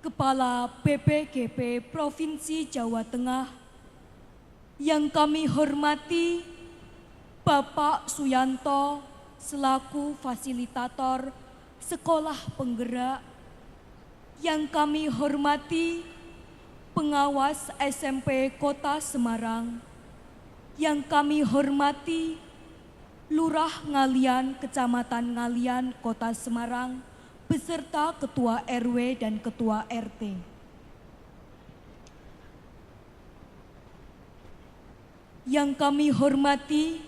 Kepala BPGP Provinsi Jawa Tengah, yang kami hormati Bapak Suyanto selaku fasilitator Sekolah Penggerak, yang kami hormati pengawas SMP Kota Semarang, yang kami hormati Lurah Ngalian Kecamatan Ngalian Kota Semarang, beserta Ketua RW dan Ketua RT. Yang kami hormati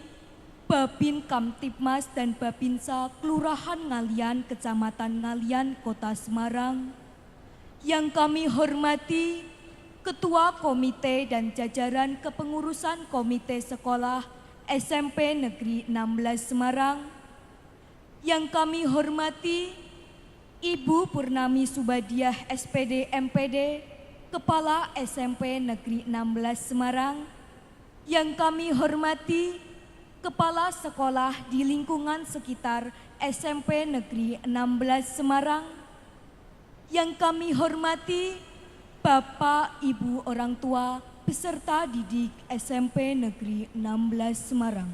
Babin Kamtipmas dan Babinsa Kelurahan Ngalian Kecamatan Ngalian Kota Semarang. Yang kami hormati Ketua Komite dan jajaran kepengurusan Komite Sekolah SMP Negeri 16 Semarang. Yang kami hormati Ibu Purnami Subadiah SPD MPD, Kepala SMP Negeri 16 Semarang. Yang kami hormati Kepala Sekolah di lingkungan sekitar SMP Negeri 16 Semarang. Yang kami hormati Bapak Ibu orang tua beserta didik SMP Negeri 16 Semarang.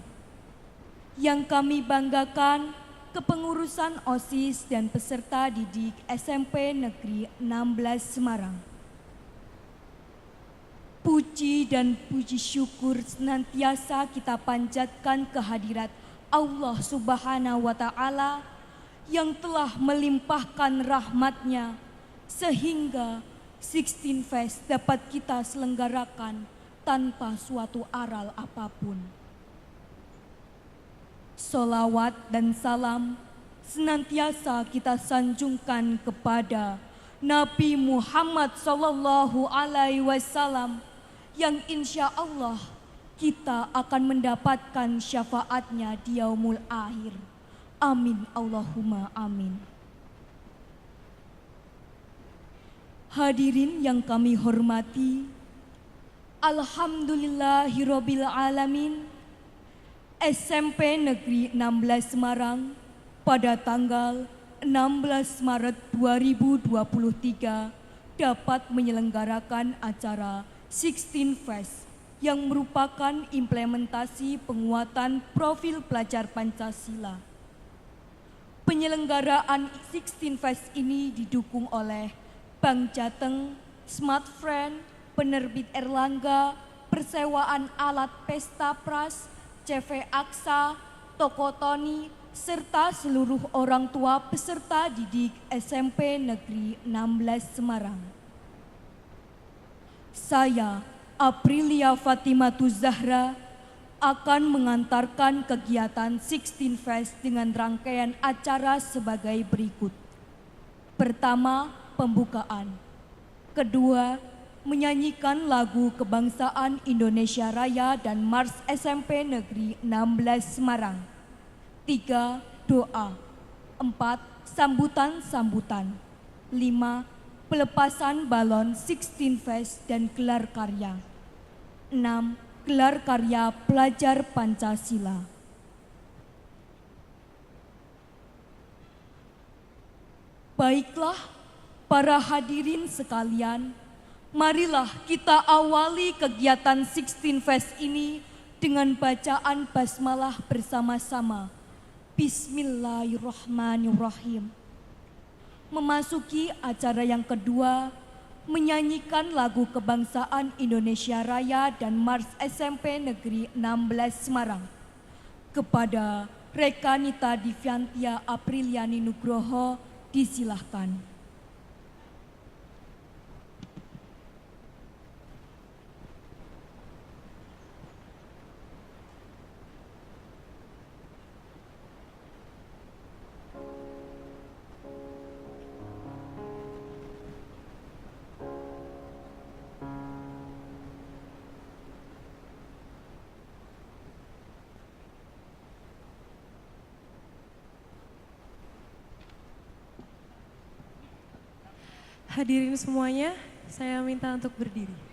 Yang kami banggakan kepengurusan OSIS dan peserta didik SMP Negeri 16 Semarang. Puji dan puji syukur senantiasa kita panjatkan kehadirat Allah Subhanahu wa Ta'ala yang telah melimpahkan rahmat-Nya sehingga 16 Fest dapat kita selenggarakan tanpa suatu aral apapun. Sholawat dan salam senantiasa kita sanjungkan kepada Nabi Muhammad Sallallahu Alaihi Wasallam yang insya Allah kita akan mendapatkan syafaatnya di yaumul akhir. Amin Allahumma amin. Hadirin yang kami hormati, Alhamdulillahirabbil alamin. SMP Negeri 16 Semarang pada tanggal 16 Maret 2023 dapat menyelenggarakan acara 16 Fest yang merupakan implementasi penguatan profil pelajar Pancasila. Penyelenggaraan 16 Fest ini didukung oleh Bank Jateng, Smart Friend, Penerbit Erlangga, Persewaan Alat Pesta Pras, CV Aksa, Toko Toni, serta seluruh orang tua peserta didik SMP Negeri 16 Semarang. Saya, Aprilia Fatimatu Zahra, akan mengantarkan kegiatan 16 Fest dengan rangkaian acara sebagai berikut. Pertama, pembukaan. Kedua, menyanyikan lagu kebangsaan Indonesia Raya dan Mars SMP Negeri 16 Semarang. 3. Doa. 4. Sambutan-sambutan. 5. Pelepasan balon 16 Fest dan gelar karya. 6. Gelar karya pelajar Pancasila. Baiklah, para hadirin sekalian, marilah kita awali kegiatan 16 Fest ini dengan bacaan basmalah bersama-sama. Bismillahirrahmanirrahim. Memasuki acara yang kedua, menyanyikan lagu kebangsaan Indonesia Raya dan Mars SMP Negeri 16 Semarang. Kepada Rekanita Diviantia Apriliani Nugroho, disilahkan. Hadirin semuanya, saya minta untuk berdiri.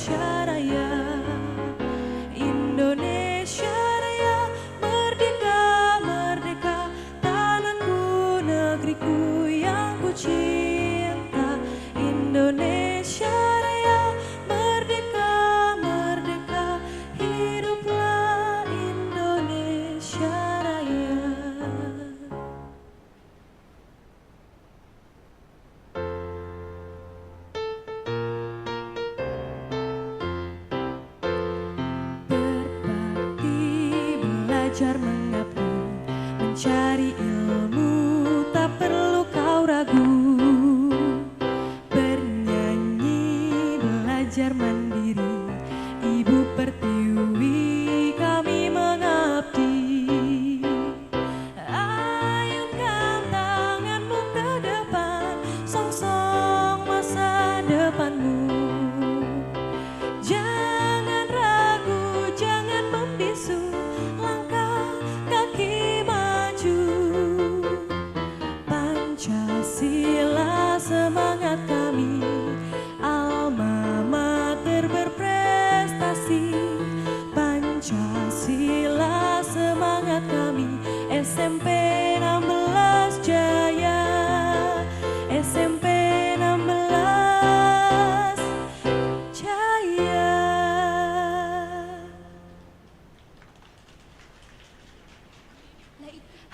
Indonesia Raya, Indonesia Raya, merdeka, merdeka, tanahku, negeriku yang ku cinta. Indonesia Raya, merdeka, merdeka, hiduplah Indonesia Raya. Belajar mengabdi, mencari ilmu, tak perlu kau ragu. Bernyanyi, belajar mandiri, Ibu Pertiwi kami mengabdi. Ayunkan tanganmu ke depan, songsong masa depanmu. Jangan ragu, jangan membisu, langkah kaki maju. Pancasila semangat kami, alma mater berprestasi. Pancasila semangat kami, SMP 16 Jaya, SMP 16 Jaya.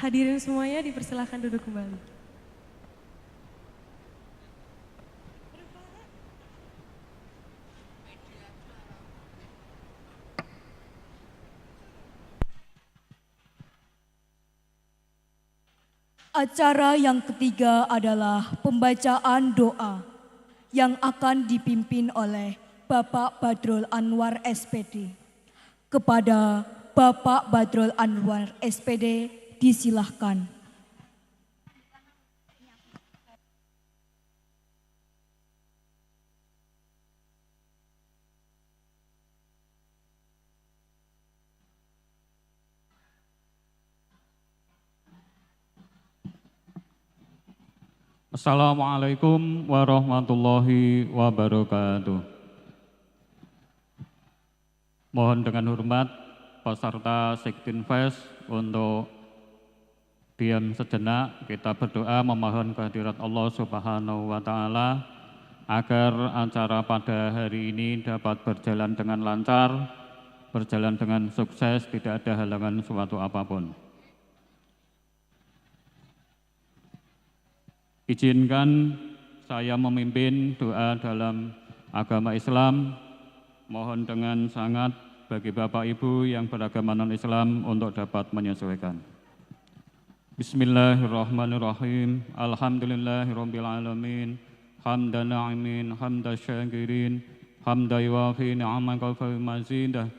Hadirin semuanya dipersilakan duduk kembali. Acara yang ketiga adalah pembacaan doa yang akan dipimpin oleh Bapak Badrul Anwar SPD. Kepada Bapak Badrul Anwar SPD disilahkan. Assalamualaikum warahmatullahi wabarakatuh. Mohon dengan hormat peserta Sektinfest untuk diam sejenak, kita berdoa memohon kehadirat Allah Subhanahu wa Ta'ala agar acara pada hari ini dapat berjalan dengan lancar, berjalan dengan sukses, tidak ada halangan suatu apapun. Izinkan saya memimpin doa dalam agama Islam. Mohon dengan sangat bagi Bapak Ibu yang beragama non-Islam untuk dapat menyesuaikan. Bismillahirrahmanirrahim. Alhamdulillahirabbil alamin. Hamdan na'imin, hamdan syakirin, hamdan yuwafi ni'amaka wa mazidah.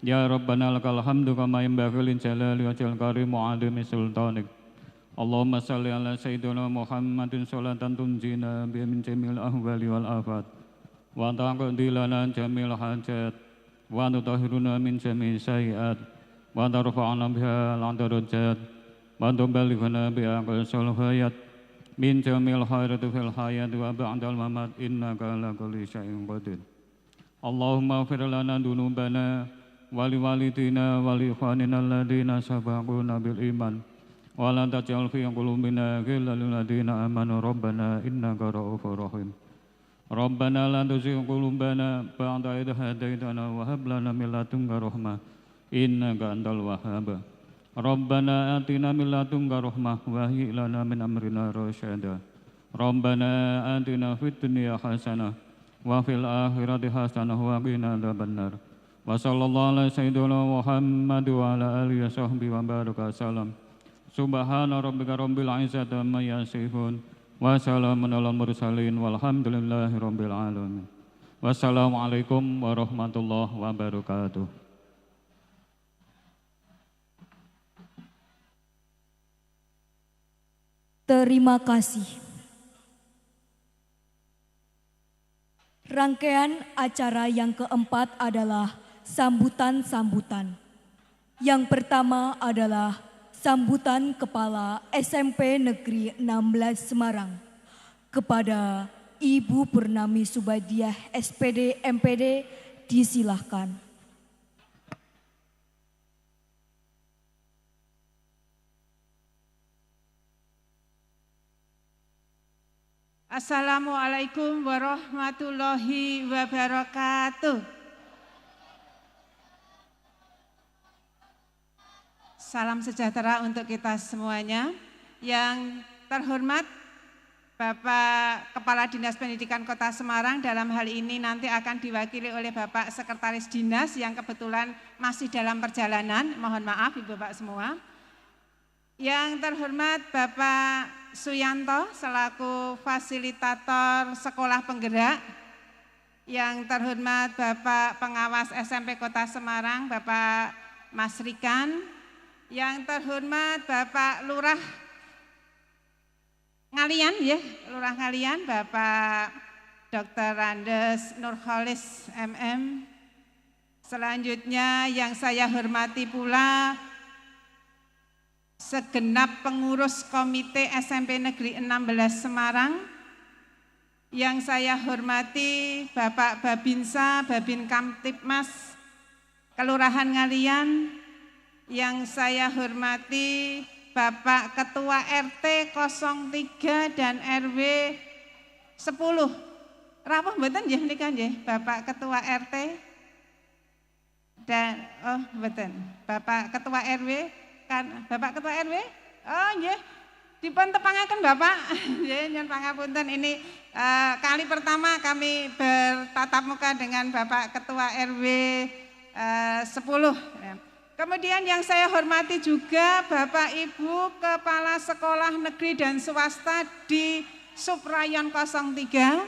Ya Rabbana lakal hamdu kama yanbaghi li jalali wajhil karim wa 'azimi sultanik. Allahumma salli ala sayyidina Muhammadin salatan tunjina biha min jamil ahwali wal afat wa taqdi lana jamil hajat wa tutahhiruna min jami'i sayyi'at wa tarfa'na biha al darajat wa tuballighuna biha aqsal hayat min jamil khairati fil hayat wa ba'dal mamat innaka ala kulli syai'in qadir. Allahumma ighfir lana dunubana wa li walidina wa li ikhwanina alladziina sabaquna bil iman. Wa la taj'al fi qulubina ghillan lil ladzina amanu rabbana innaka ra'ufur rahim. Rabbana la tuzigh qulubana ba'da idh hadaitana wa hab lana min ladunka rahmah innaka antal wahhab. Rabbana atina min ladunka rahmah wa hayyi' lana min amrina rasyada. Rabbana atina fid dunya hasanah wa fil akhirati hasanah wa qina adzabannar. Wa sallallahu ala sayyidina Muhammad wa ala alihi wa sahbihi wa baraka salam. Subhana rabbika rabbil izzati amma yasifun wa salamun alal mursalin walhamdulillahi rabbil alamin. Wassalamualaikum warahmatullahi wabarakatuh. Terima kasih. Rangkaian acara yang keempat adalah sambutan-sambutan. Yang pertama adalah sambutan Kepala SMP Negeri 16 Semarang kepada Ibu Purnami Subadiah SPD MPD disilahkan. Assalamualaikum warahmatullahi wabarakatuh. Salam sejahtera untuk kita semuanya. Yang terhormat Bapak Kepala Dinas Pendidikan Kota Semarang, dalam hal ini nanti akan diwakili oleh Bapak Sekretaris Dinas yang kebetulan masih dalam perjalanan. Mohon maaf Ibu Bapak semua. Yang terhormat Bapak Suyanto selaku fasilitator sekolah penggerak. Yang terhormat Bapak Pengawas SMP Kota Semarang, Bapak Mas Rikan. Yang terhormat Bapak Lurah Ngalian, ya, Lurah Ngalian, Bapak Dr. Randes Nurholis MM. Selanjutnya yang saya hormati pula segenap pengurus Komite SMP Negeri 16 Semarang. Yang saya hormati Bapak Babinsa, Babin Kamtipmas, Kelurahan Ngalian. Yang saya hormati Bapak Ketua RT 03 dan RW 10. Rawuh mboten nggih menika nggih, Bapak Ketua RT dan mboten. Bapak Ketua RW kan Bapak Ketua RW? Oh nggih. Dipun tepangaken Bapak. Nggih nyuwun pangapunten, ini kali pertama kami bertatap muka dengan Bapak Ketua RW 10. Kemudian yang saya hormati juga Bapak Ibu Kepala Sekolah Negeri dan Swasta di Subrayon 03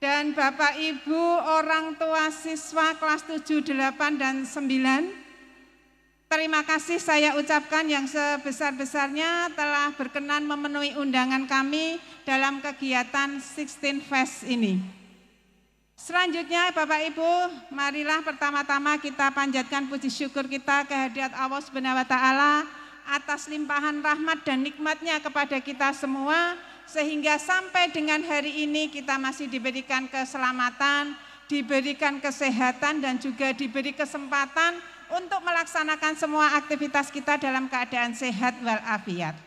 dan Bapak Ibu orang tua siswa kelas 7, 8, dan 9. Terima kasih saya ucapkan yang sebesar-besarnya telah berkenan memenuhi undangan kami dalam kegiatan 16 Fest ini. Selanjutnya Bapak Ibu, marilah pertama-tama kita panjatkan puji syukur kita kehadirat Allah Subhanahu wa taala atas limpahan rahmat dan nikmatnya kepada kita semua, sehingga sampai dengan hari ini kita masih diberikan keselamatan, diberikan kesehatan, dan juga diberi kesempatan untuk melaksanakan semua aktivitas kita dalam keadaan sehat walafiat.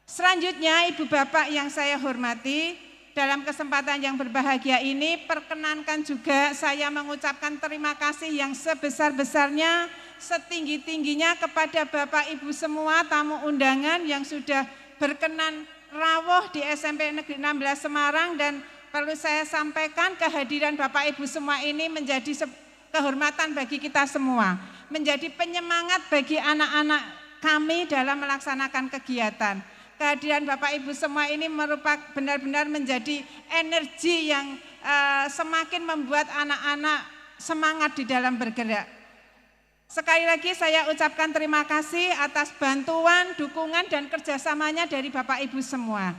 Selanjutnya Ibu Bapak yang saya hormati, dalam kesempatan yang berbahagia ini perkenankan juga saya mengucapkan terima kasih yang sebesar-besarnya, setinggi-tingginya kepada Bapak Ibu semua tamu undangan yang sudah berkenan rawuh di SMP Negeri 16 Semarang, dan perlu saya sampaikan kehadiran Bapak Ibu semua ini menjadi kehormatan bagi kita semua, menjadi penyemangat bagi anak-anak kami dalam melaksanakan kegiatan. Kehadiran Bapak Ibu semua ini merupakan benar-benar menjadi energi yang semakin membuat anak-anak semangat di dalam bergerak. Sekali lagi saya ucapkan terima kasih atas bantuan, dukungan, dan kerjasamanya dari Bapak Ibu semua.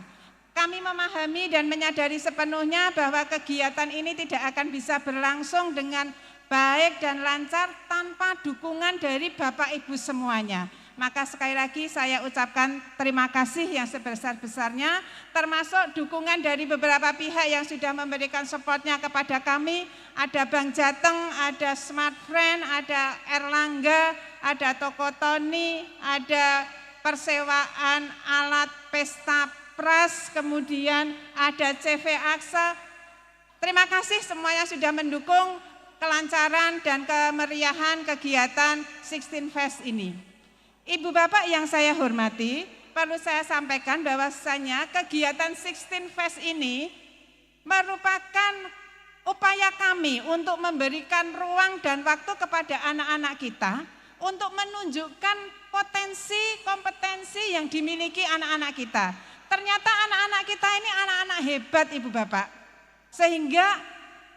Kami memahami dan menyadari sepenuhnya bahwa kegiatan ini tidak akan bisa berlangsung dengan baik dan lancar tanpa dukungan dari Bapak Ibu semuanya. Maka sekali lagi saya ucapkan terima kasih yang sebesar-besarnya, termasuk dukungan dari beberapa pihak yang sudah memberikan supportnya kepada kami. Ada Bank Jateng, ada Smart Friend, ada Erlangga, ada Toko Tony, ada persewaan alat pesta pras, kemudian ada CV Aksa. Terima kasih semuanya sudah mendukung kelancaran dan kemeriahan kegiatan 16 Fest ini. Ibu Bapak yang saya hormati, perlu saya sampaikan bahwasanya kegiatan 16 Fest ini merupakan upaya kami untuk memberikan ruang dan waktu kepada anak-anak kita untuk menunjukkan potensi, kompetensi yang dimiliki anak-anak kita. Ternyata anak-anak kita ini anak-anak hebat Ibu Bapak, sehingga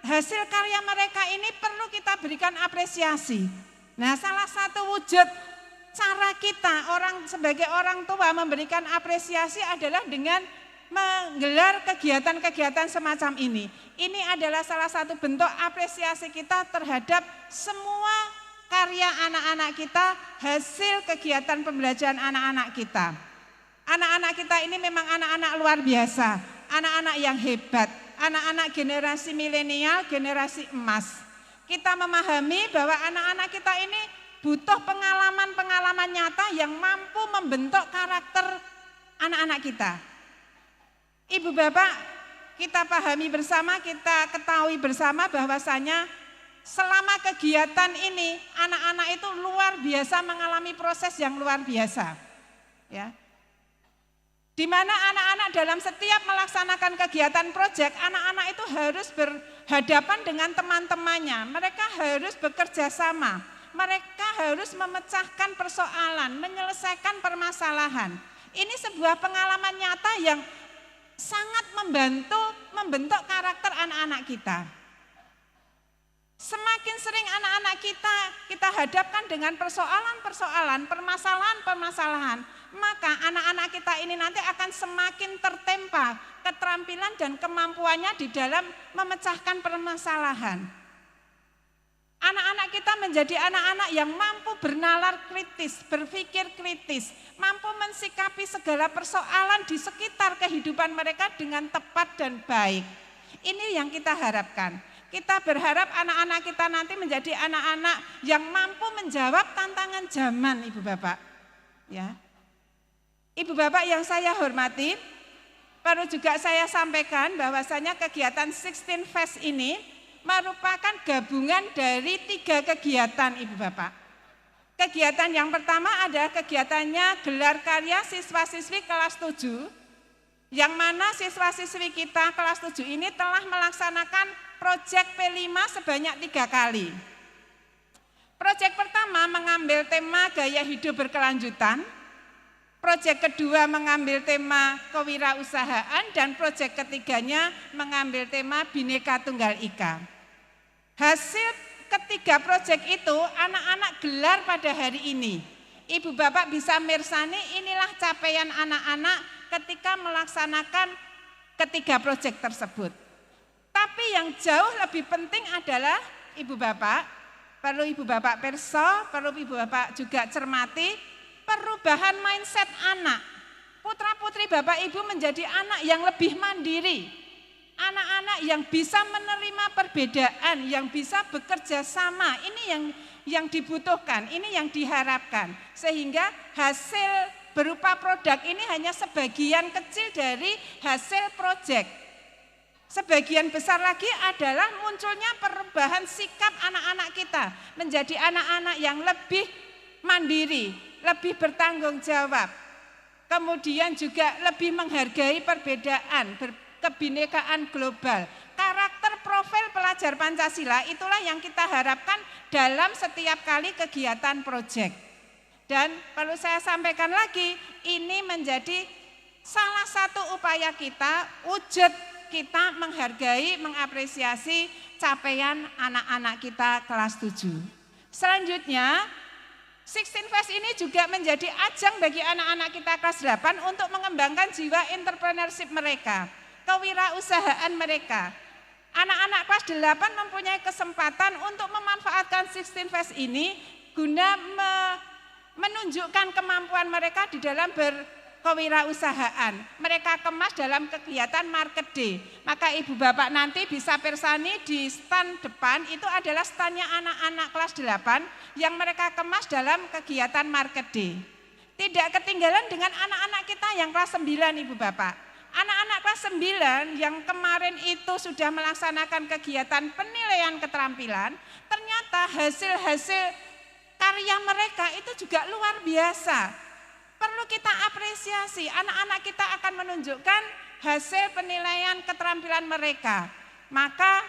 hasil karya mereka ini perlu kita berikan apresiasi. Nah, salah satu wujud cara kita sebagai orang tua memberikan apresiasi adalah dengan menggelar kegiatan-kegiatan semacam ini. Ini adalah salah satu bentuk apresiasi kita terhadap semua karya anak-anak kita, hasil kegiatan pembelajaran anak-anak kita. Anak-anak kita ini memang anak-anak luar biasa, anak-anak yang hebat, anak-anak generasi milenial, generasi emas. Kita memahami bahwa anak-anak kita ini butuh pengalaman-pengalaman nyata yang mampu membentuk karakter anak-anak kita. Ibu Bapak, kita pahami bersama, kita ketahui bersama bahwasanya selama kegiatan ini anak-anak itu luar biasa mengalami proses yang luar biasa. Ya. Di mana anak-anak dalam setiap melaksanakan kegiatan proyek, anak-anak itu harus berhadapan dengan teman-temannya. Mereka harus bekerja sama. Mereka harus memecahkan persoalan, menyelesaikan permasalahan. Ini sebuah pengalaman nyata yang sangat membentuk karakter anak-anak kita. Semakin sering anak-anak kita hadapkan dengan persoalan-persoalan, permasalahan-permasalahan, maka anak-anak kita ini nanti akan semakin tertempa keterampilan dan kemampuannya di dalam memecahkan permasalahan. Anak-anak kita menjadi anak-anak yang mampu bernalar kritis, berpikir kritis, mampu mensikapi segala persoalan di sekitar kehidupan mereka dengan tepat dan baik. Ini yang kita harapkan. Kita berharap anak-anak kita nanti menjadi anak-anak yang mampu menjawab tantangan zaman, Ibu Bapak. Ya. Ibu Bapak yang saya hormati, perlu juga saya sampaikan bahwasanya kegiatan 16 Fest ini merupakan gabungan dari 3 kegiatan, Ibu Bapak. Kegiatan yang pertama adalah kegiatannya gelar karya siswa-siswi kelas 7, yang mana siswa-siswi kita kelas 7 ini telah melaksanakan proyek P5 sebanyak 3 kali. Proyek pertama mengambil tema gaya hidup berkelanjutan, proyek kedua mengambil tema kewirausahaan, dan proyek ketiganya mengambil tema Bhinneka Tunggal Ika. Hasil ketiga proyek itu anak-anak gelar pada hari ini. Ibu Bapak bisa mirsani, inilah capaian anak-anak ketika melaksanakan ketiga proyek tersebut. Tapi yang jauh lebih penting adalah Ibu Bapak, perlu Ibu Bapak perso, perlu Ibu Bapak juga cermati perubahan mindset anak. Putra-putri Bapak Ibu menjadi anak yang lebih mandiri. Anak-anak yang bisa menerima perbedaan, yang bisa bekerja sama. Ini yang dibutuhkan, ini yang diharapkan. Sehingga hasil berupa produk ini hanya sebagian kecil dari hasil proyek. Sebagian besar lagi adalah munculnya perubahan sikap anak-anak kita menjadi anak-anak yang lebih mandiri, lebih bertanggung jawab. Kemudian juga lebih menghargai perbedaan, kebinekaan global. Karakter profil pelajar Pancasila itulah yang kita harapkan dalam setiap kali kegiatan proyek. Dan perlu saya sampaikan lagi, ini menjadi salah satu upaya kita, wujud kita menghargai, mengapresiasi capaian anak-anak kita kelas 7. Selanjutnya, 16 Fest ini juga menjadi ajang bagi anak-anak kita kelas 8 untuk mengembangkan jiwa entrepreneurship mereka, kewirausahaan mereka. Anak-anak kelas 8 mempunyai kesempatan untuk memanfaatkan 16 Fest ini guna menunjukkan kemampuan mereka di dalam kewirausahaan. Mereka kemas dalam kegiatan Market Day. Maka Ibu Bapak nanti bisa persani di stand depan, itu adalah standnya anak-anak kelas 8 yang mereka kemas dalam kegiatan Market Day. Tidak ketinggalan dengan anak-anak kita yang kelas 9, Ibu Bapak. Anak-anak kelas 9 yang kemarin itu sudah melaksanakan kegiatan penilaian keterampilan, ternyata hasil-hasil karya mereka itu juga luar biasa. Perlu kita apresiasi, anak-anak kita akan menunjukkan hasil penilaian keterampilan mereka. Maka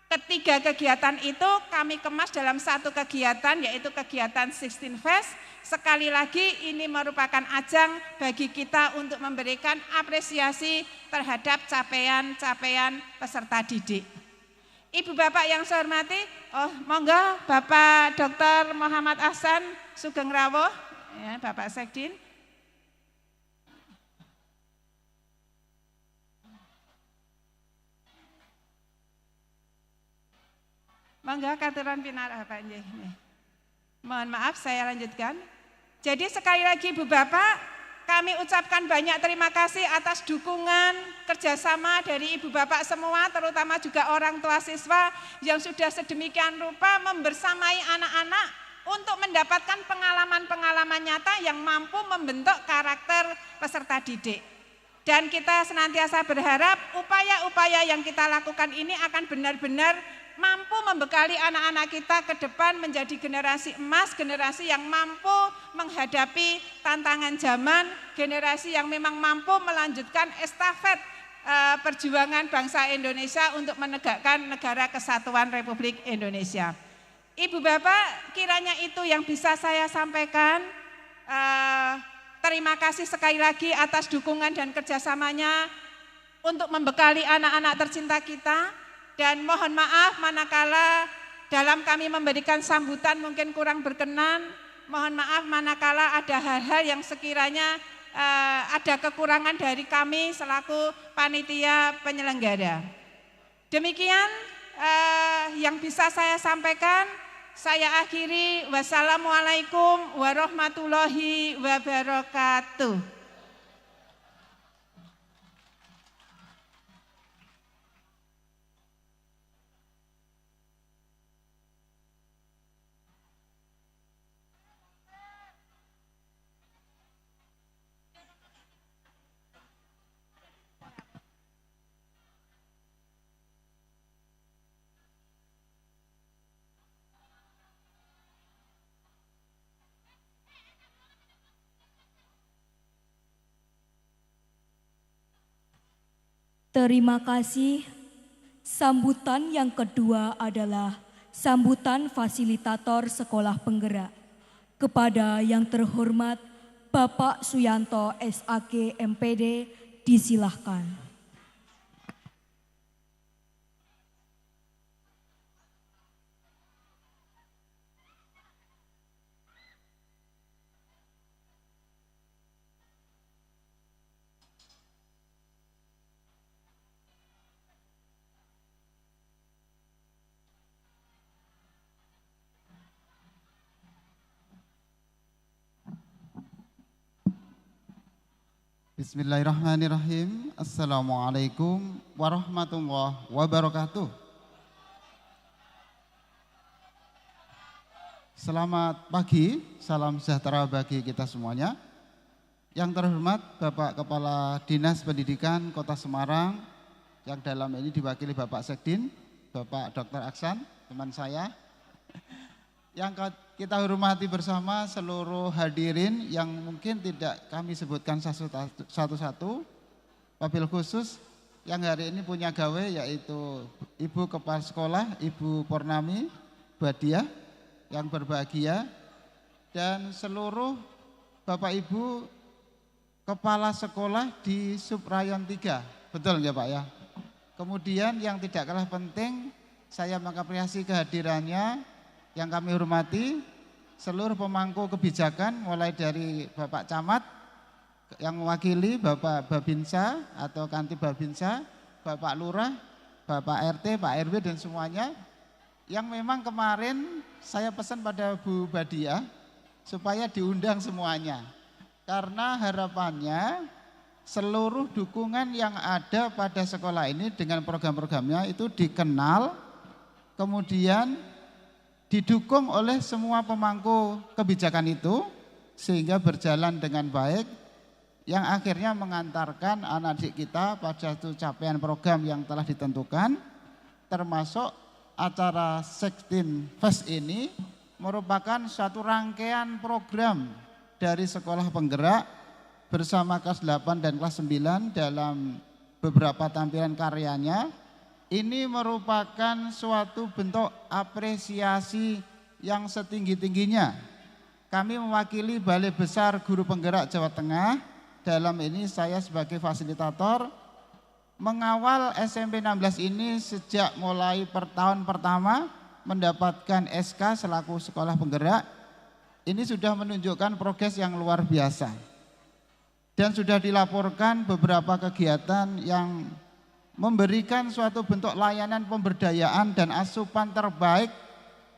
ketiga kegiatan itu kami kemas dalam satu kegiatan, yaitu kegiatan 16 Fest. Sekali lagi ini merupakan ajang bagi kita untuk memberikan apresiasi terhadap capaian-capaian peserta didik. Ibu Bapak yang saya hormati, monggo Bapak Dr. Muhammad Ahsan Sugeng Rawuh, ya, Bapak Sekdin. Monggo katuran pinarah Pak nggih. Mohon maaf saya lanjutkan. Jadi sekali lagi Ibu Bapak, kami ucapkan banyak terima kasih atas dukungan kerjasama dari ibu bapak semua, terutama juga orang tua siswa yang sudah sedemikian rupa membersamai anak-anak untuk mendapatkan pengalaman-pengalaman nyata yang mampu membentuk karakter peserta didik. Dan kita senantiasa berharap upaya-upaya yang kita lakukan ini akan benar-benar mampu membekali anak-anak kita ke depan menjadi generasi emas, generasi yang mampu menghadapi tantangan zaman, generasi yang memang mampu melanjutkan estafet perjuangan bangsa Indonesia untuk menegakkan negara kesatuan Republik Indonesia. Ibu Bapak, kiranya itu yang bisa saya sampaikan. Terima kasih sekali lagi atas dukungan dan kerjasamanya untuk membekali anak-anak tercinta kita. Dan mohon maaf manakala dalam kami memberikan sambutan mungkin kurang berkenan. Mohon maaf manakala ada hal-hal yang sekiranya ada kekurangan dari kami selaku panitia penyelenggara. Demikian yang bisa saya sampaikan. Saya akhiri. Wassalamualaikum warahmatullahi wabarakatuh. Terima kasih. Sambutan yang kedua adalah sambutan fasilitator sekolah penggerak. Kepada yang terhormat Bapak Suyanto SAG MPD, disilahkan. Bismillahirrahmanirrahim. Assalamualaikum warahmatullahi wabarakatuh. Selamat pagi, salam sejahtera bagi kita semuanya. Yang terhormat Bapak Kepala Dinas Pendidikan Kota Semarang, yang dalam ini diwakili Bapak Sekdin, Bapak Dr. Aksan, teman saya. Yang kita hormati bersama seluruh hadirin yang mungkin tidak kami sebutkan satu-satu. Wabil khusus yang hari ini punya gawe yaitu Ibu Kepala Sekolah, Ibu Purnami Badiah yang berbahagia, dan seluruh Bapak Ibu Kepala Sekolah di Subrayon 3. Betul ya Pak ya? Kemudian yang tidak kalah penting, saya mengapresiasi kehadirannya yang kami hormati seluruh pemangku kebijakan mulai dari Bapak Camat yang mewakili Bapak Babinsa atau Kantip Babinsa, Bapak Lurah, Bapak RT, Pak RW dan semuanya yang memang kemarin saya pesan pada Bu Badiah supaya diundang semuanya karena harapannya seluruh dukungan yang ada pada sekolah ini dengan program-programnya itu dikenal, kemudian didukung oleh semua pemangku kebijakan itu sehingga berjalan dengan baik yang akhirnya mengantarkan anak didik kita pada satu capaian program yang telah ditentukan, termasuk acara 16 Fest ini merupakan suatu rangkaian program dari sekolah penggerak bersama kelas 8 dan kelas 9 dalam beberapa tampilan karyanya. Ini merupakan suatu bentuk apresiasi yang setinggi-tingginya. Kami mewakili Balai Besar Guru Penggerak Jawa Tengah. Dalam ini saya sebagai fasilitator mengawal SMP 16 ini sejak mulai tahun pertama mendapatkan SK selaku sekolah penggerak. Ini sudah menunjukkan progres yang luar biasa. Dan sudah dilaporkan beberapa kegiatan yang memberikan suatu bentuk layanan pemberdayaan dan asupan terbaik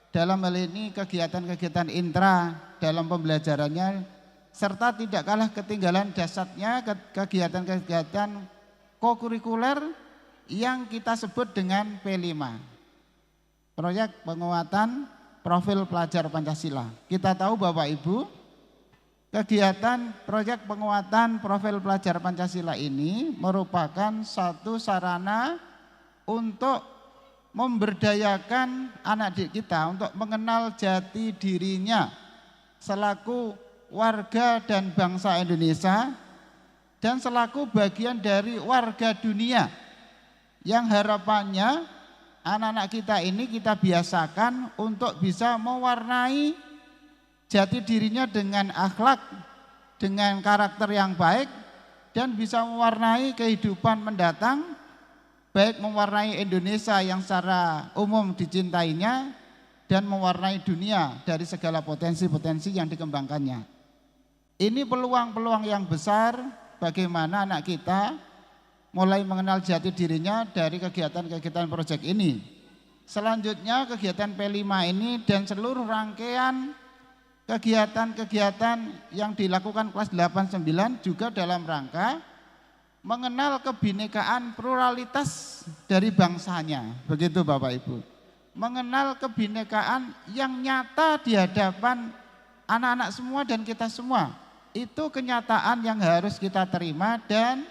dalam hal ini kegiatan-kegiatan intra dalam pembelajarannya serta tidak kalah ketinggalan dasarnya kegiatan-kegiatan kokurikuler yang kita sebut dengan P5. Proyek penguatan profil pelajar Pancasila. Kita tahu Bapak Ibu, kegiatan proyek penguatan profil pelajar Pancasila ini merupakan satu sarana untuk memberdayakan anak didik kita untuk mengenal jati dirinya selaku warga dan bangsa Indonesia dan selaku bagian dari warga dunia yang harapannya anak-anak kita ini kita biasakan untuk bisa mewarnai jati dirinya dengan akhlak, dengan karakter yang baik dan bisa mewarnai kehidupan mendatang, baik mewarnai Indonesia yang secara umum dicintainya dan mewarnai dunia dari segala potensi-potensi yang dikembangkannya. Ini peluang-peluang yang besar bagaimana anak kita mulai mengenal jati dirinya dari kegiatan-kegiatan proyek ini. Selanjutnya kegiatan P5 ini dan seluruh rangkaian kegiatan-kegiatan yang dilakukan kelas 8-9 juga dalam rangka mengenal kebinekaan pluralitas dari bangsanya. Begitu Bapak Ibu. Mengenal kebinekaan yang nyata di hadapan anak-anak semua dan kita semua. Itu kenyataan yang harus kita terima dan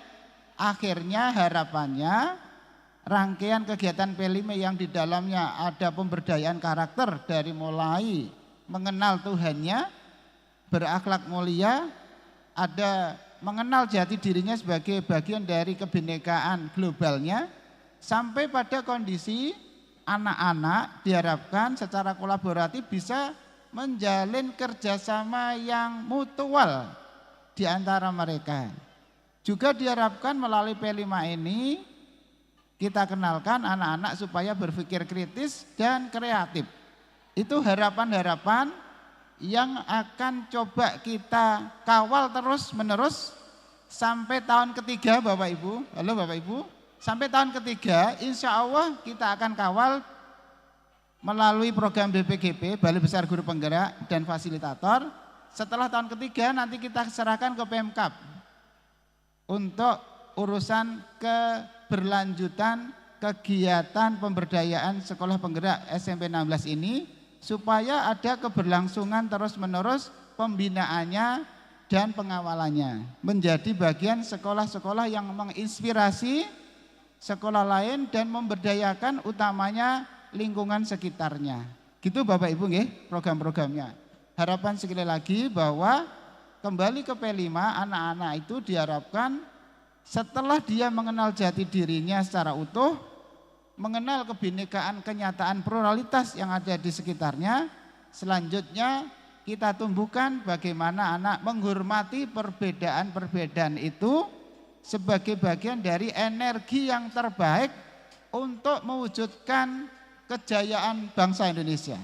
akhirnya harapannya rangkaian kegiatan P5 yang di dalamnya ada pemberdayaan karakter dari mulai mengenal Tuhannya, berakhlak mulia, ada mengenal jati dirinya sebagai bagian dari kebinekaan globalnya, sampai pada kondisi anak-anak diharapkan secara kolaboratif bisa menjalin kerjasama yang mutual di antara mereka. Juga diharapkan melalui P5 ini kita kenalkan anak-anak supaya berpikir kritis dan kreatif. Itu harapan-harapan yang akan coba kita kawal terus menerus sampai tahun ketiga Bapak Ibu. Halo Bapak Ibu. Sampai tahun ketiga insya Allah kita akan kawal melalui program BPGP, Balai Besar Guru Penggerak dan Fasilitator. Setelah tahun ketiga nanti kita serahkan ke Pemkab untuk urusan keberlanjutan kegiatan pemberdayaan sekolah penggerak SMP 16 ini supaya ada keberlangsungan terus-menerus pembinaannya dan pengawalannya menjadi bagian sekolah-sekolah yang menginspirasi sekolah lain dan memberdayakan utamanya lingkungan sekitarnya. Gitu Bapak Ibu nggih program-programnya. Harapan sekali lagi bahwa kembali ke P5 anak-anak itu diharapkan setelah dia mengenal jati dirinya secara utuh, mengenal kebinekaan kenyataan pluralitas yang ada di sekitarnya, selanjutnya kita tumbuhkan bagaimana anak menghormati perbedaan-perbedaan itu sebagai bagian dari energi yang terbaik untuk mewujudkan kejayaan bangsa Indonesia.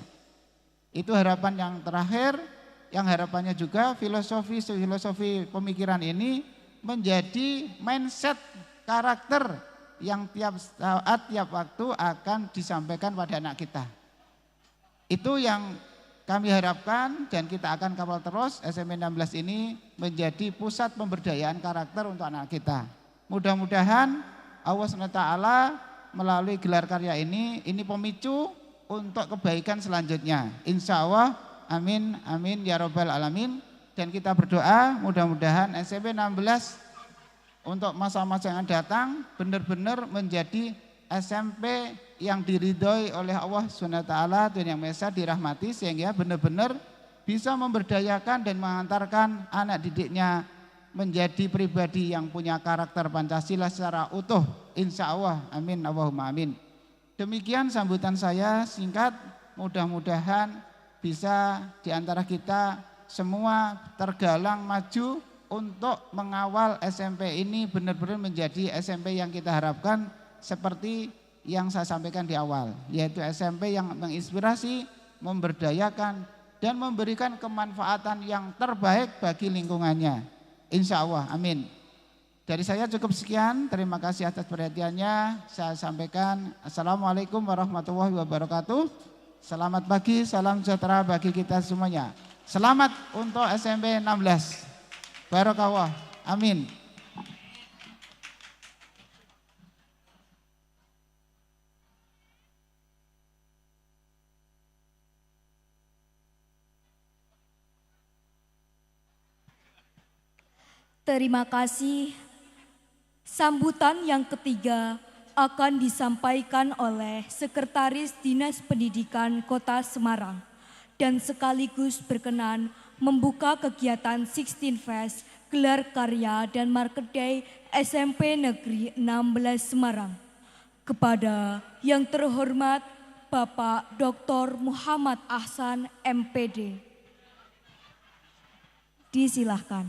Itu harapan yang terakhir, yang harapannya juga filosofi pemikiran ini menjadi mindset karakter yang tiap saat, tiap waktu akan disampaikan pada anak kita. Itu yang kami harapkan dan kita akan kawal terus SMP 16 ini menjadi pusat pemberdayaan karakter untuk anak kita. Mudah-mudahan Allah SWT melalui gelar karya ini pemicu untuk kebaikan selanjutnya. Insya Allah, amin, amin, ya robbal alamin. Dan kita berdoa mudah-mudahan SMP 16 untuk masa-masa yang datang benar-benar menjadi SMP yang diridhoi oleh Allah SWT, Tuhan Yang Maha Esa, dirahmati sehingga benar-benar bisa memberdayakan dan mengantarkan anak didiknya menjadi pribadi yang punya karakter Pancasila secara utuh. Insya Allah, amin, Allahumma amin. Demikian sambutan saya singkat, mudah-mudahan bisa diantara kita semua tergalang maju untuk mengawal SMP ini benar-benar menjadi SMP yang kita harapkan seperti yang saya sampaikan di awal, yaitu SMP yang menginspirasi, memberdayakan, dan memberikan kemanfaatan yang terbaik bagi lingkungannya. Insya Allah, amin. Dari saya cukup sekian, terima kasih atas perhatiannya. Saya sampaikan Assalamualaikum warahmatullahi wabarakatuh. Selamat pagi, salam sejahtera bagi kita semuanya. Selamat untuk SMP 16. Barokallah. Amin. Terima kasih. Sambutan yang ketiga akan disampaikan oleh Sekretaris Dinas Pendidikan Kota Semarang dan sekaligus berkenan membuka kegiatan 16 Fest Gelar Karya dan Market Day SMP Negeri 16 Semarang. Kepada yang terhormat Bapak Dr. Muhammad Ahsan MPD. Disilahkan.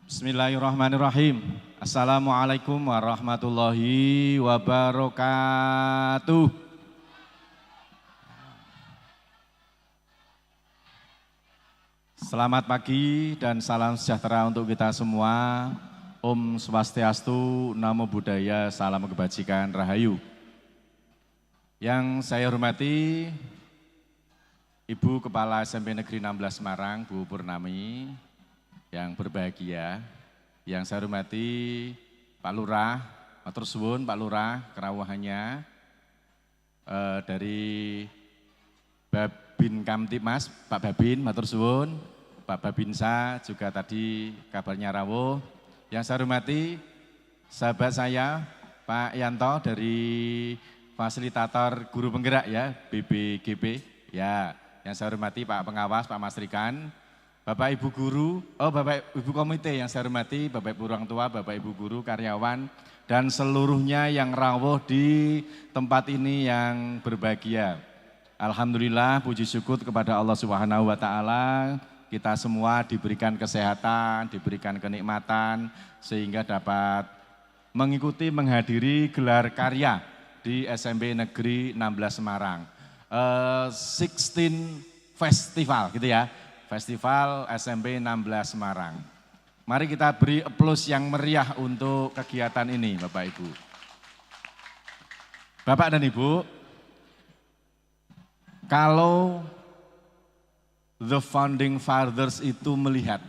Bismillahirrahmanirrahim. Assalamualaikum warahmatullahi wabarakatuh. Selamat pagi dan salam sejahtera untuk kita semua. Om Swastiastu, Namo Buddhaya, salam kebajikan, rahayu. Yang saya hormati Ibu Kepala SMP Negeri 16 Semarang, Bu Purnami, yang berbahagia, yang saya hormati Pak Lurah, matur suwun Pak Lurah, kerawuhannya dari Babin Kamtipmas, Pak Babin, matur suwun, Pak Babinsa juga tadi kabarnya rawuh. Yang saya hormati sahabat saya Pak Yanto dari fasilitator guru penggerak ya, BBGP, ya. Yang saya hormati Pak Pengawas, Pak Masrikan, Bapak Ibu Guru, Bapak Ibu Komite yang saya hormati, Bapak Ibu Orang Tua, Bapak Ibu Guru, karyawan, dan seluruhnya yang rawuh di tempat ini yang berbahagia. Alhamdulillah, puji syukur kepada Allah Subhanahu wa Ta'ala, kita semua diberikan kesehatan, diberikan kenikmatan, sehingga dapat mengikuti, menghadiri gelar karya di SMP Negeri 16 Semarang. 16 Festival gitu ya, Festival SMP 16 Semarang. Mari kita beri applause yang meriah untuk kegiatan ini Bapak Ibu. Bapak dan Ibu, kalau The Founding Fathers itu melihat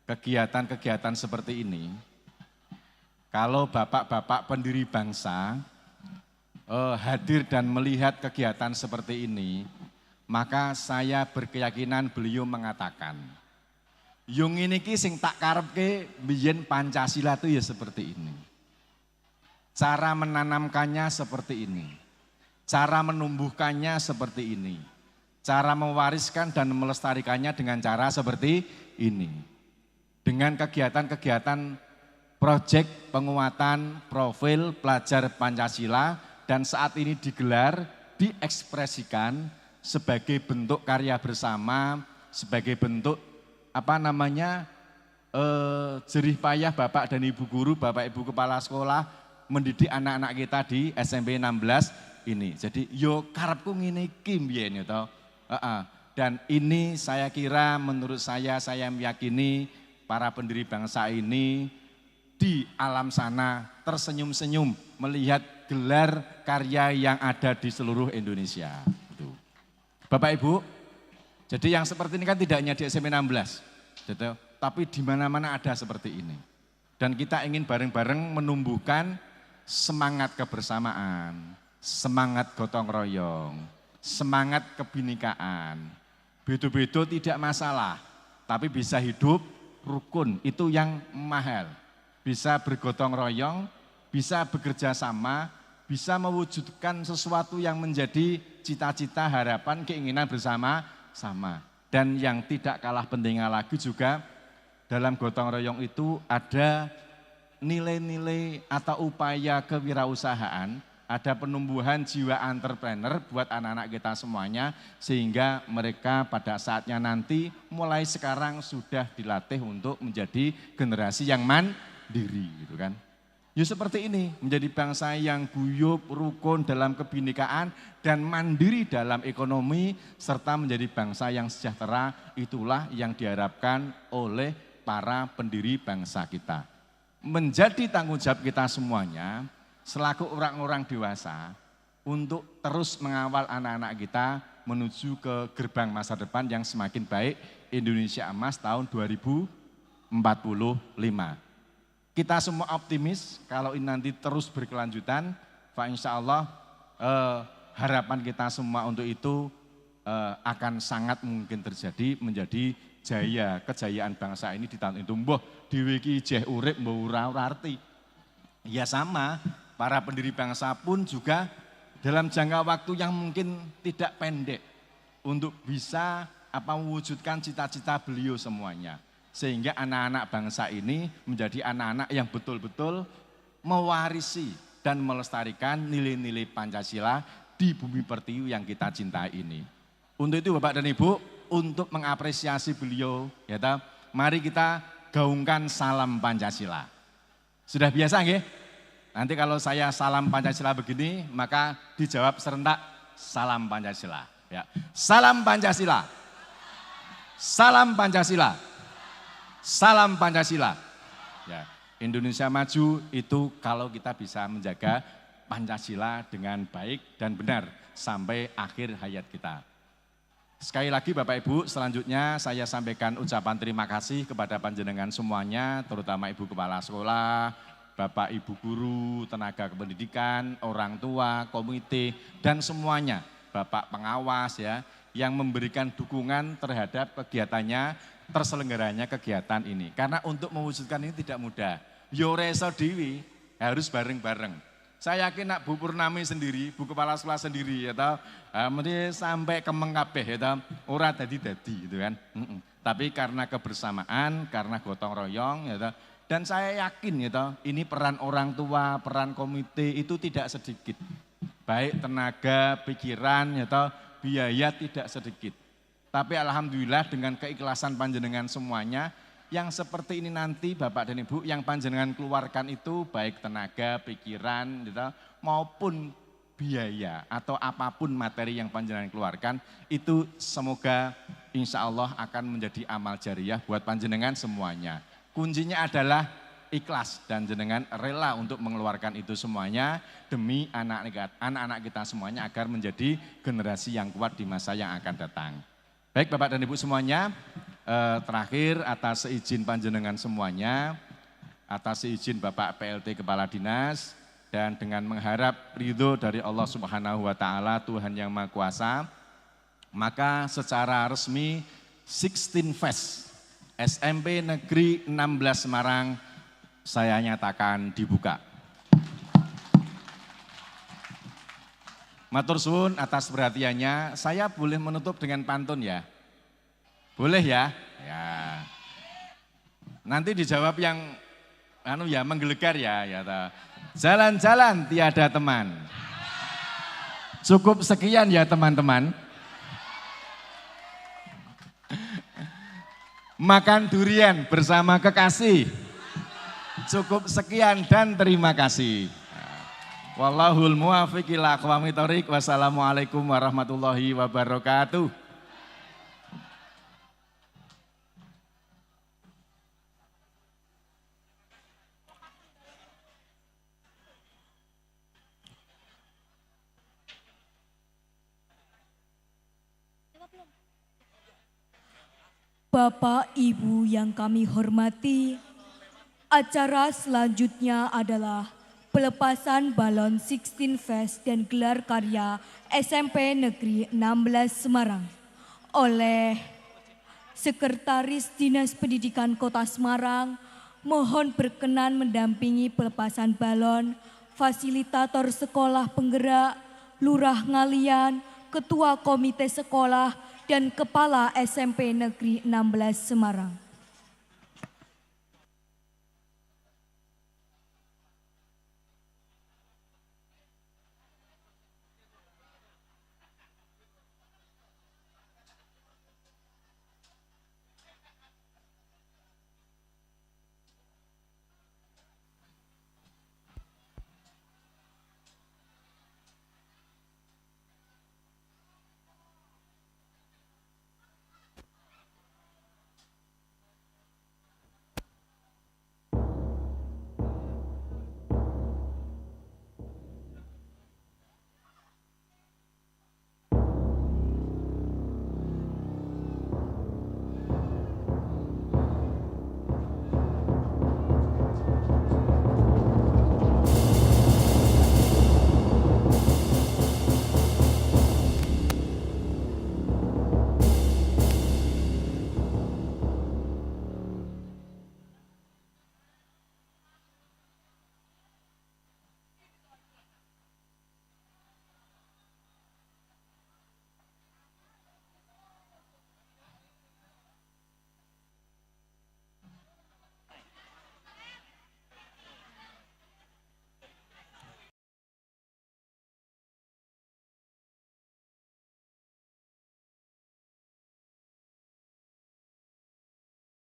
kegiatan-kegiatan seperti ini, kalau bapak-bapak pendiri bangsa hadir dan melihat kegiatan seperti ini, maka saya berkeyakinan beliau mengatakan, yung ini ki sing tak karepke biyen Pancasila itu ya seperti ini. Cara menanamkannya seperti ini. Cara menumbuhkannya seperti ini. Cara mewariskan dan melestarikannya dengan cara seperti ini. Dengan kegiatan-kegiatan proyek penguatan profil pelajar Pancasila, dan saat ini digelar, diekspresikan sebagai bentuk karya bersama, sebagai bentuk jerih payah Bapak dan Ibu Guru, Bapak Ibu Kepala Sekolah mendidik anak-anak kita di SMP 16 ini. Jadi yo karepku ngene iki mbiyen to. Dan ini saya kira menurut saya meyakini para pendiri bangsa ini di alam sana tersenyum-senyum melihat gelar karya yang ada di seluruh Indonesia. Bapak Ibu, jadi yang seperti ini kan tidak hanya di SMP 16, gitu, tapi di mana-mana ada seperti ini. Dan kita ingin bareng-bareng menumbuhkan semangat kebersamaan, semangat gotong royong, semangat kebinekaan. Beda-beda tidak masalah, tapi bisa hidup rukun, itu yang mahal. Bisa bergotong royong, bisa bekerja sama, bisa mewujudkan sesuatu yang menjadi cita-cita, harapan, keinginan bersama-sama. Dan yang tidak kalah pentingnya lagi juga dalam gotong royong itu ada nilai-nilai atau upaya kewirausahaan, ada penumbuhan jiwa entrepreneur buat anak-anak kita semuanya, sehingga mereka pada saatnya nanti mulai sekarang sudah dilatih untuk menjadi generasi yang mandiri gitu kan. Ya seperti ini, menjadi bangsa yang guyup, rukun dalam kebinekaan dan mandiri dalam ekonomi serta menjadi bangsa yang sejahtera, itulah yang diharapkan oleh para pendiri bangsa kita. Menjadi tanggung jawab kita semuanya selaku orang-orang dewasa untuk terus mengawal anak-anak kita menuju ke gerbang masa depan yang semakin baik, Indonesia Emas tahun 2045. Kita semua optimis kalau ini nanti terus berkelanjutan, Pak insya Allah harapan kita semua untuk itu akan sangat mungkin terjadi menjadi kejayaan bangsa ini di tahun itu. Mbah dhewe iki jeh urip mbah ora arti. Ya sama, para pendiri bangsa pun juga dalam jangka waktu yang mungkin tidak pendek untuk bisa mewujudkan cita-cita beliau semuanya. Sehingga anak-anak bangsa ini menjadi anak-anak yang betul-betul mewarisi dan melestarikan nilai-nilai Pancasila di bumi pertiwi yang kita cintai ini. Untuk itu Bapak dan Ibu, untuk mengapresiasi beliau, ya toh, mari kita gaungkan salam Pancasila. Sudah biasa nggih? Nanti kalau saya salam Pancasila begini, maka dijawab serentak salam Pancasila. Ya. Salam Pancasila. Salam Pancasila. Salam Pancasila. Ya, Indonesia maju itu kalau kita bisa menjaga Pancasila dengan baik dan benar sampai akhir hayat kita. Sekali lagi Bapak Ibu, selanjutnya saya sampaikan ucapan terima kasih kepada panjenengan semuanya, terutama Ibu Kepala Sekolah, Bapak Ibu Guru, tenaga kependidikan, orang tua, komite, dan semuanya, Bapak pengawas ya, yang memberikan dukungan terhadap kegiatannya, terselenggaranya kegiatan ini. Karena untuk mewujudkan ini tidak mudah. Yo reso dewi harus bareng-bareng. Saya yakin nak Bu Purnami sendiri, Bu Kepala Sekolah sendiri ya toh, mesti sampai ke mengkabeh ya toh, ora dadi-dadi gitu kan. Tapi karena kebersamaan, karena gotong royong ya toh, dan saya yakin ya toh, ini peran orang tua, peran komite itu tidak sedikit. Baik tenaga, pikiran ya toh, biaya tidak sedikit. Tapi alhamdulillah dengan keikhlasan panjenengan semuanya, yang seperti ini nanti Bapak dan Ibu yang panjenengan keluarkan itu baik tenaga, pikiran, gitu, maupun biaya atau apapun materi yang panjenengan keluarkan, itu semoga insya Allah akan menjadi amal jariah buat panjenengan semuanya. Kuncinya adalah ikhlas dan jenengan rela untuk mengeluarkan itu semuanya demi anak-anak kita semuanya agar menjadi generasi yang kuat di masa yang akan datang. Baik Bapak dan Ibu semuanya, terakhir atas seizin panjenengan semuanya, atas seizin Bapak PLT Kepala Dinas, dan dengan mengharap ridho dari Allah Subhanahu wa Ta'ala, Tuhan Yang Maha Kuasa, maka secara resmi 16 Fest SMP Negeri 16 Semarang saya nyatakan dibuka. Matur suwun atas perhatiannya, saya boleh menutup dengan pantun ya? Boleh ya? Ya. Nanti dijawab yang menggelegar ya. Jalan-jalan tiada teman. Cukup sekian ya teman-teman. Makan durian bersama kekasih. Cukup sekian dan terima kasih. Wallahul muwaffiq ila aqwamit thoriq. Wassalamualaikum warahmatullahi wabarakatuh. Bapak Ibu yang kami hormati, acara selanjutnya adalah pelepasan balon 16 Fest dan gelar karya SMP Negeri 16 Semarang oleh Sekretaris Dinas Pendidikan Kota Semarang. Mohon berkenan mendampingi pelepasan balon fasilitator sekolah penggerak, lurah ngalian, ketua komite sekolah, dan kepala SMP Negeri 16 Semarang.